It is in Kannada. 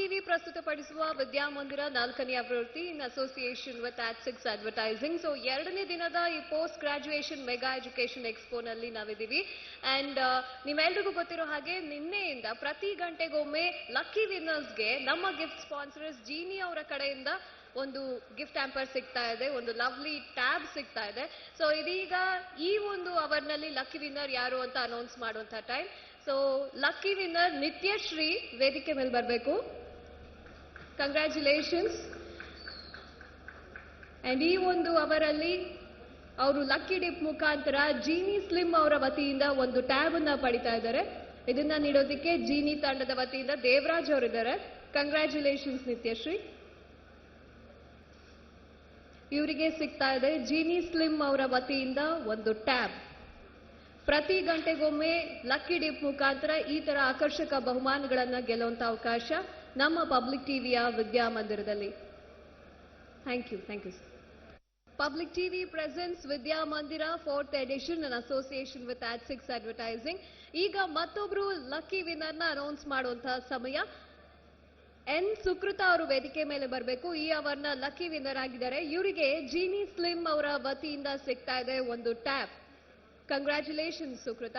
ಟಿವಿ ಪ್ರಸ್ತುತಪಡಿಸುವ ವಿದ್ಯಾಮಂದಿರ 4ನೇ ಆವೃತ್ತಿ ಇನ್ ಅಸೋಸಿಯೇಷನ್ ವಿತ್ ಆಟ್6 ಅಡ್ವರ್ಟೈಸಿಂಗ್. ಸೊ 2ನೇ ದಿನದ ಈ ಪೋಸ್ಟ್ ಗ್ರಾಜುಯೇಷನ್ ಮೆಗಾ ಎಜುಕೇಶನ್ ಎಕ್ಸ್ಪೋನಲ್ಲಿ ನಾವಿದ್ದೀವಿ. ಅಂಡ್ ನಿಮ್ಮೆಲ್ರಿಗೂ ಗೊತ್ತಿರೋ ಹಾಗೆ ನಿನ್ನೆಯಿಂದ ಪ್ರತಿ ಗಂಟೆಗೊಮ್ಮೆ ಲಕ್ಕಿ ವಿನ್ನರ್ಸ್ಗೆ ನಮ್ಮ ಗಿಫ್ಟ್ ಸ್ಪಾನ್ಸರ್ಸ್ ಜೀನಿ ಅವರ ಕಡೆಯಿಂದ ಒಂದು ಗಿಫ್ಟ್ ಹ್ಯಾಂಪರ್ ಸಿಗ್ತಾ ಇದೆ, ಒಂದು ಲವ್ಲಿ ಟ್ಯಾಬ್ ಸಿಗ್ತಾ ಇದೆ. ಸೊ ಇದೀಗ ಈ ಒಂದು ಅವರ್ನಲ್ಲಿ ಲಕ್ಕಿ ವಿನ್ನರ್ ಯಾರು ಅಂತ ಅನೌನ್ಸ್ ಮಾಡುವಂತ time. So lucky winner Nityashree ವೇದಿಕೆ ಮೇಲೆ ಬರಬೇಕು. ಕಂಗ್ರ್ಯಾಚುಲೇಷನ್ಸ್. ಅಂಡ್ ಈ ಒಂದು ಅವರಲ್ಲಿ ಅವರು ಲಕ್ಕಿ ಡಿಪ್ ಮುಖಾಂತರ ಜೀನಿ ಸ್ಲಿಮ್ ಅವರ ವತಿಯಿಂದ ಒಂದು ಟ್ಯಾಬ್ ಅನ್ನ ಪಡಿತಾ ಇದ್ದಾರೆ. ಇದನ್ನ ನೀಡೋದಕ್ಕೆ ಜೀನಿ ತಂಡದ ವತಿಯಿಂದ ದೇವರಾಜ್ ಅವರಿದ್ದಾರೆ. ಕಂಗ್ರ್ಯಾಚುಲೇಷನ್ಸ್ ನಿತ್ಯಶ್ರೀ. ಇವರಿಗೆ ಸಿಗ್ತಾ ಇದೆ ಜೀನಿ ಸ್ಲಿಮ್ ಅವರ ವತಿಯಿಂದ ಒಂದು ಟ್ಯಾಬ್. ಪ್ರತಿ ಗಂಟೆಗೊಮ್ಮೆ ಲಕ್ಕಿ ಡಿಪ್ ಮುಖಾಂತರ ಈ ತರ ಆಕರ್ಷಕ ಬಹುಮಾನಗಳನ್ನ ಗೆಲ್ಲುವಂತ ಅವಕಾಶ ನಮ್ಮ ಪಬ್ಲಿಕ್ ಟಿವಿಯ ವಿದ್ಯಾಮಂದಿರದಲ್ಲಿ. Thank you sir. Public TV presents Vidyamandira 4th edition in association with ಆಟ್6 ಅಡ್ವರ್ಟೈಸಿಂಗ್. ಈಗ ಮತ್ತೊಬ್ರು ಲಕ್ಕಿ ವಿನ್ನರ್ನ ಅನೌನ್ಸ್ ಮಾಡುವಂತಹ ಸಮಯ. ಎನ್ ಸುಕೃತ ಅವರು ವೇದಿಕೆ ಮೇಲೆ ಬರಬೇಕು. ಈ ಅವರ್ನ ಲಕ್ಕಿ ವಿನ್ನರ್ ಆಗಿದ್ದಾರೆ. ಇವರಿಗೆ ಜೀನಿ ಸ್ಲಿಮ್ ಅವರ ವತಿಯಿಂದ ಸಿಗ್ತಾ ಇದೆ ಒಂದು ಟ್ಯಾಬ್. ಕಂಗ್ರ್ಯಾಚುಲೇಷನ್ಸ್ ಸುಕೃತ.